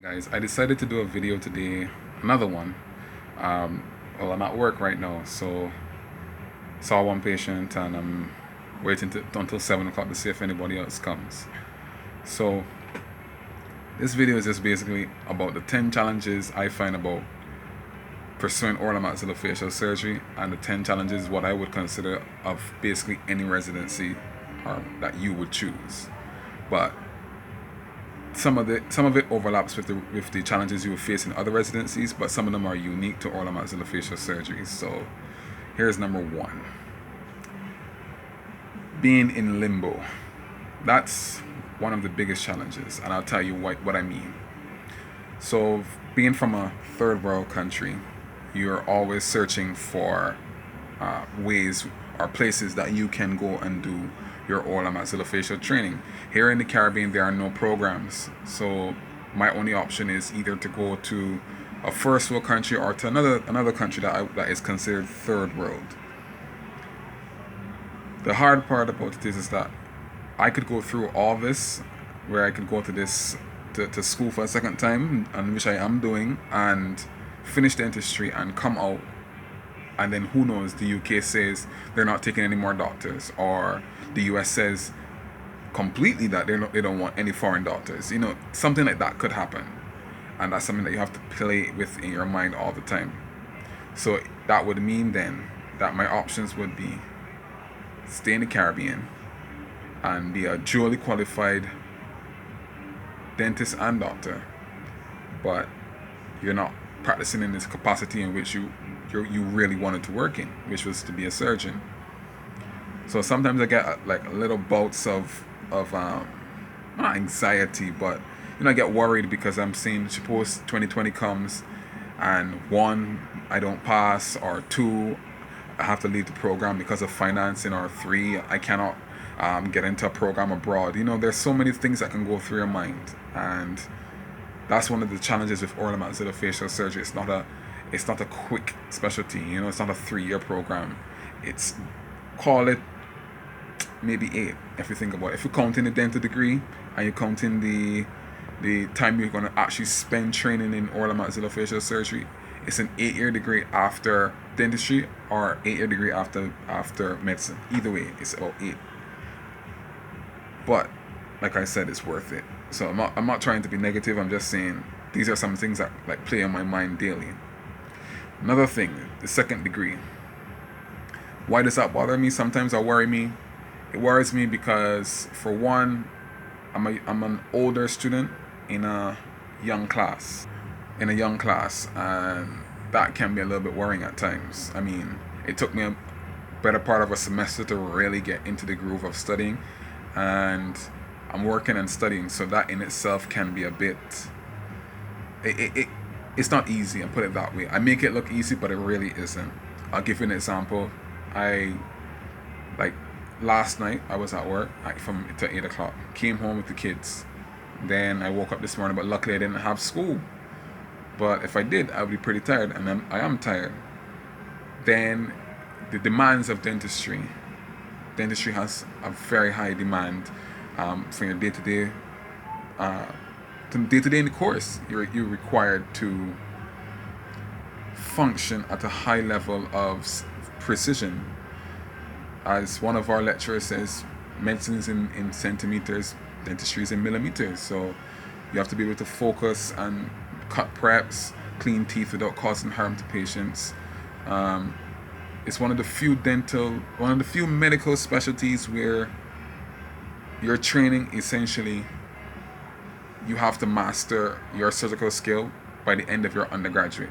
Guys, I decided to do a video today, another one. Well, I'm at work right now, so saw one patient and I'm waiting until 7 o'clock to see if anybody else comes. So this video is just basically about the 10 challenges I find about pursuing oral maxillofacial surgery, and the 10 challenges what I would consider of basically any residency that you would choose. But some of it overlaps with the challenges you will face in other residencies, but some of them are unique to oral maxillofacial surgery. So here's number one: being in limbo. That's one of the biggest challenges, and I'll tell you what I mean. So being from a third world country, you're always searching for ways or places that you can go and do your oral maxillofacial training. Here in the Caribbean, there are no programs, so my only option is either to go to a first world country or to another country that is considered third world. The hard part about it is that I could go through all this, where I could go to this to school for a second time, and which I am doing, and finish dentistry and come out, and then who knows, the UK says they're not taking any more doctors, or the US says completely that they don't want any foreign doctors. Something like that could happen, and that's something that you have to play with in your mind all the time. So that would mean then that my options would be stay in the Caribbean and be a dually qualified dentist and doctor, but you're not practicing in this capacity in which you really wanted to work in, which was to be a surgeon. So sometimes I get like little bouts of not anxiety, but I get worried because I'm seeing, suppose 2020 comes and one, I don't pass, or two, I have to leave the program because of financing, or three, I cannot get into a program abroad. There's so many things that can go through your mind, and that's one of the challenges with oral maxillofacial surgery. It's not a quick specialty. It's not a 3-year program. It's, call it maybe 8 if you think about it. If you count in the dental degree and you count in the time you're going to actually spend training in oral maxillofacial surgery, it's an 8-year degree after dentistry or 8-year degree after medicine. Either way, it's about 8. But like I said, it's worth it. So I'm not trying to be negative. I'm just saying these are some things that like play on my mind daily. Another thing, the second degree. Why does that bother me? Sometimes it worry me. It worries me because, for one, I'm an older student in a young class. And that can be a little bit worrying at times. I mean, it took me a better part of a semester to really get into the groove of studying, and I'm working and studying, so that in itself can be a bit. It's not easy, I'll put it that way. I make it look easy, but it really isn't. I'll give you an example. Last night I was at work from to 8 o'clock. Came home with the kids. Then I woke up this morning, but luckily I didn't have school. But if I did, I would be pretty tired, and I am tired. Then the demands of dentistry. Dentistry has a very high demand for your day-to-day in the course. You're required to function at a high level of precision. As one of our lecturers says, medicine is in centimeters, dentistry is in millimeters. So you have to be able to focus and cut preps, clean teeth without causing harm to patients. It's one of the few medical specialties where your training, essentially, you have to master your surgical skill by the end of your undergraduate.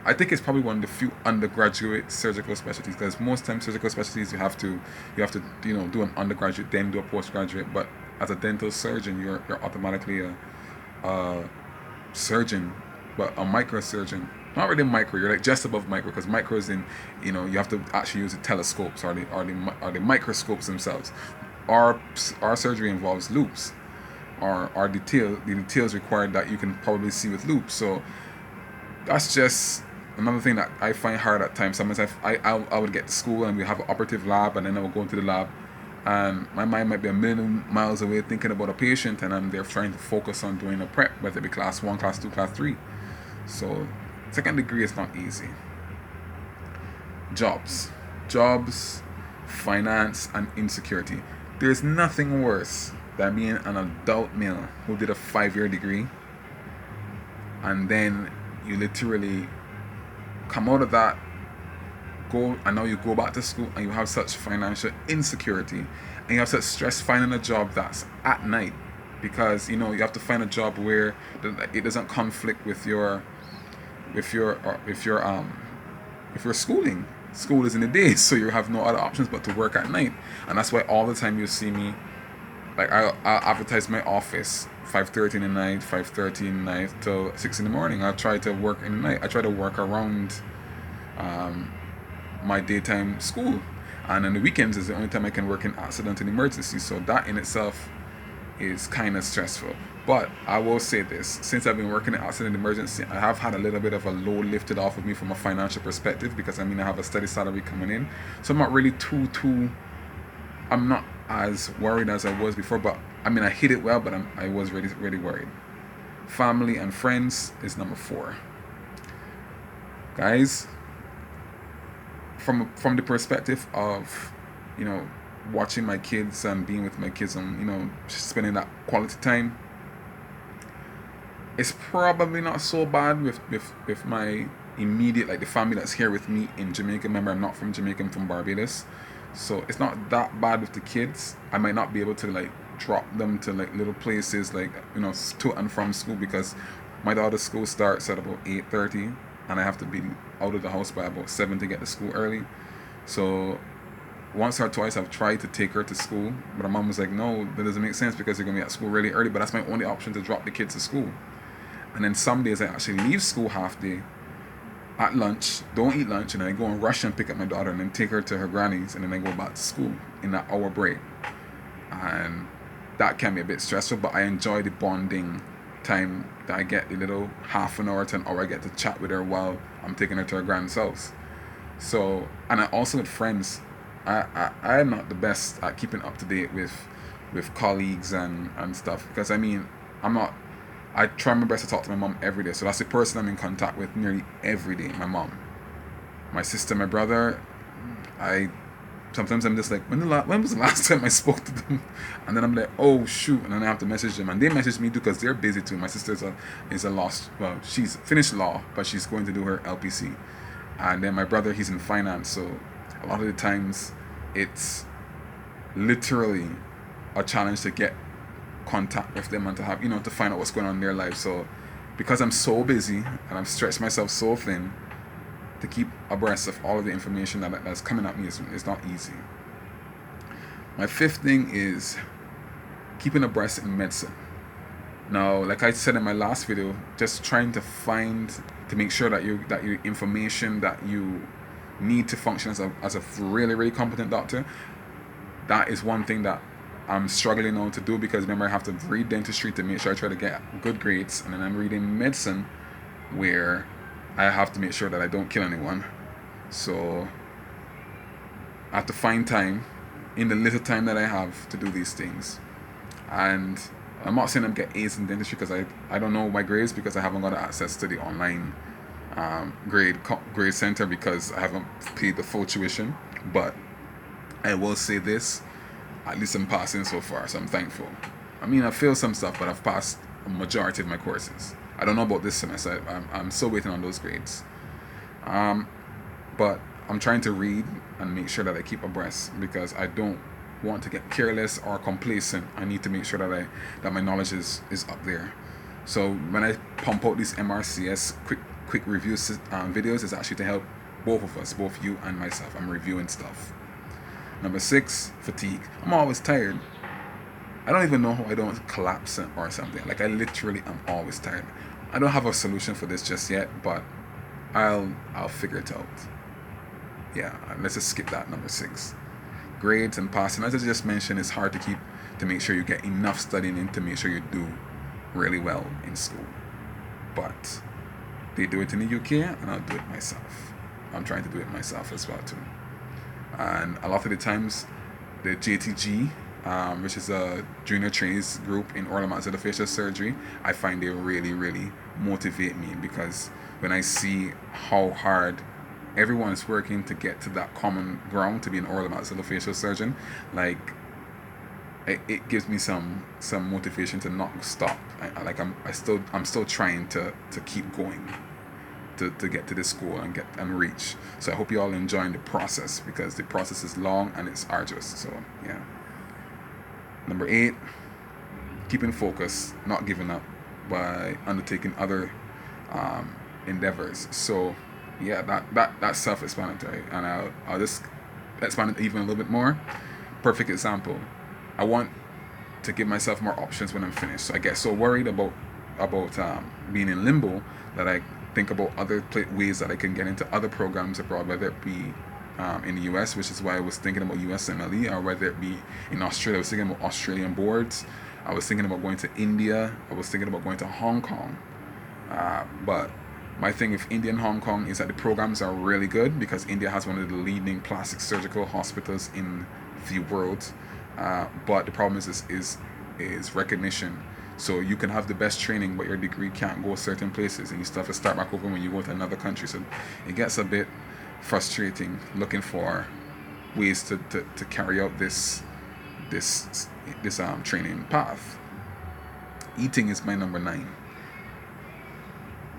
I think it's probably one of the few undergraduate surgical specialties, because most times surgical specialties you have to do an undergraduate, then do a postgraduate. But as a dental surgeon, you're automatically a surgeon, but a microsurgeon. Not really micro. You're like just above micro, because micro is in, you have to actually use the telescopes or the microscopes themselves. Our surgery involves loops, or the details required that you can probably see with loops. So that's just another thing that I find hard at times. Sometimes I would get to school and we have an operative lab, and then I would go into the lab and my mind might be a million miles away thinking about a patient, and I'm there trying to focus on doing a prep, whether it be class 1, class 2, class 3. So second degree is not easy. Jobs, finance, and insecurity. There's nothing worse than being an adult male who did a 5-year degree, and then you literally come out of that, and now you go back to school, and you have such financial insecurity, and you have such stress finding a job that's at night, because you have to find a job where it doesn't conflict with your schooling. School is in the day, so you have no other options but to work at night. And that's why all the time you see me, like I'll advertise my office 5:30 in the night, 5:30 in the night till 6 in the morning. I try to work in the night. I try to work around my daytime school, and on the weekends is the only time I can work in accident and emergency. So that in itself is kind of stressful. But I will say this, since I've been working in accident emergency, I have had a little bit of a load lifted off of me from a financial perspective, because I have a steady salary coming in. So I'm not really I'm not as worried as I was before, but I hit it well, but I was really worried. Family and friends is number 4. Guys, from the perspective of, watching my kids and being with my kids and, spending that quality time, it's probably not so bad with my immediate, like the family that's here with me in Jamaica. Remember, I'm not from Jamaica, I'm from Barbados. So it's not that bad with the kids. I might not be able to like drop them to like little places like, to and from school, because my daughter's school starts at about 8:30, and I have to be out of the house by about 7 to get to school early. So once or twice I've tried to take her to school, but her mom was like, no, that doesn't make sense because you're going to be at school really early. But that's my only option, to drop the kids to school. And then some days I actually leave school half day at lunch, don't eat lunch, and then I go and rush and pick up my daughter and then take her to her granny's, and then I go back to school in that hour break. And that can be a bit stressful, but I enjoy the bonding time that I get, the little half an hour to an hour I get to chat with her while I'm taking her to her grand's house. So, and I also with friends, I'm not the best at keeping up to date with colleagues and stuff, because I try my best to talk to my mom every day. So that's the person I'm in contact with nearly every day, my mom. My sister, my brother, sometimes I'm just like, when was the last time I spoke to them? And then I'm like, oh shoot, and then I have to message them, and they message me too because they're busy too. My sister is a lost, well, she's finished law, but she's going to do her LPC. And then my brother, he's in finance, so a lot of the times it's literally a challenge to get contact with them and to have, to find out what's going on in their life. So because I'm so busy and I've stretched myself so thin, to keep abreast of all of the information that's coming at me is not easy. My 5th thing is keeping abreast in medicine. Now, like I said in my last video, just trying to make sure that your information that you need to function as a really, really competent doctor, that is one thing that I'm struggling now to do, because remember, I have to read dentistry to make sure I try to get good grades, and then I'm reading medicine where I have to make sure that I don't kill anyone. So I have to find time in the little time that I have to do these things. And I'm not saying I'm get A's in dentistry, because I don't know my grades, because I haven't got access to the online grade center, because I haven't paid the full tuition. But I will say this, at least I'm passing so far, so I'm thankful. I failed some stuff, but I've passed a majority of my courses. I don't know about this semester. I'm still waiting on those grades. But I'm trying to read and make sure that I keep abreast, because I don't want to get careless or complacent. I need to make sure that my knowledge is up there. So when I pump out these MRCS quick review videos, it's actually to help both of us, both you and myself. I'm reviewing stuff. Number 6, fatigue. I'm always tired. I don't even know how I don't collapse or something. Like, I literally am always tired. I don't have a solution for this just yet, but I'll figure it out. Yeah, let's just skip that. Number 6. Grades and passing. As I just mentioned, it's hard to make sure you get enough studying in to make sure you do really well in school. But they do it in the UK, and I'll do it myself. I'm trying to do it myself as well too. And a lot of the times, the JTG, which is a junior trainees group in oral and maxillofacial surgery. I find they really motivate me, because when I see how hard everyone is working to get to that common ground to be an oral and maxillofacial surgeon, like it gives me some motivation to not stop. I'm still trying to keep going to get to this school and reach. So I hope you all enjoying the process, because the process is long and it's arduous. So yeah. Number 8, keeping focus, not giving up by undertaking other endeavors. So yeah, that's self-explanatory, and I'll just expand it even a little bit more. Perfect example. I want to give myself more options when I'm finished. So I get so worried about being in limbo that I think about other ways that I can get into other programs abroad, whether it be in the US, which is why I was thinking about USMLE, or whether it be in Australia. I was thinking about Australian boards. I was thinking about going to India. I was thinking about going to Hong Kong. But my thing with India and Hong Kong is that the programs are really good, because India has one of the leading plastic surgical hospitals in the world. But the problem is recognition. So you can have the best training, but your degree can't go certain places, and you still have to start back over when you go to another country. So it gets a bit frustrating looking for ways to carry out this training path. Eating is my number 9.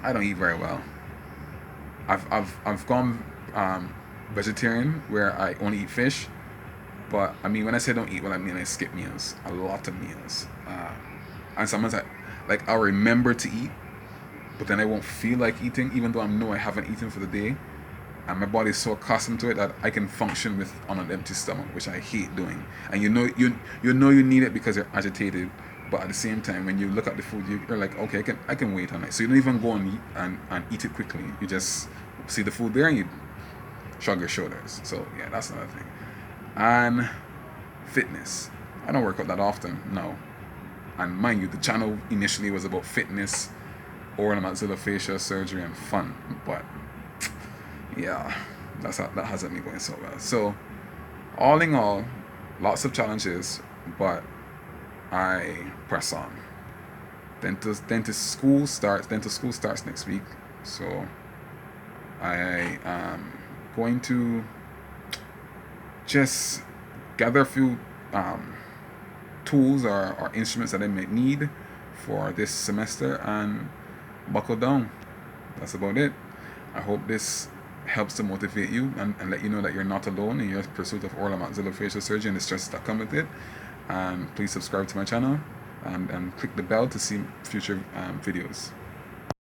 I don't eat very well. I've gone vegetarian, where I only eat fish. But I mean, when I say don't eat, well, I mean I skip meals, a lot of meals. And sometimes I'll remember to eat, but then I won't feel like eating, even though I know I haven't eaten for the day. And my body is so accustomed to it that I can function on an empty stomach, which I hate doing. And you know you need it because you're agitated, but at the same time, when you look at the food, you're like, okay, I can wait on it. So you don't even go and eat it quickly. You just see the food there and you shrug your shoulders. So yeah, that's another thing. And fitness. I don't work out that often, no. And mind you, the channel initially was about fitness, oral and maxillofacial surgery, and fun. But yeah, that hasn't been going so well. So all in all, lots of challenges, but I press on. Dental school starts next week. So I am going to just gather a few tools or instruments that I may need for this semester and buckle down. That's about it. I hope this helps to motivate you and let you know that you're not alone in your pursuit of oral and maxillofacial surgery and the stresses that come with it. And please subscribe to my channel and click the bell to see future videos.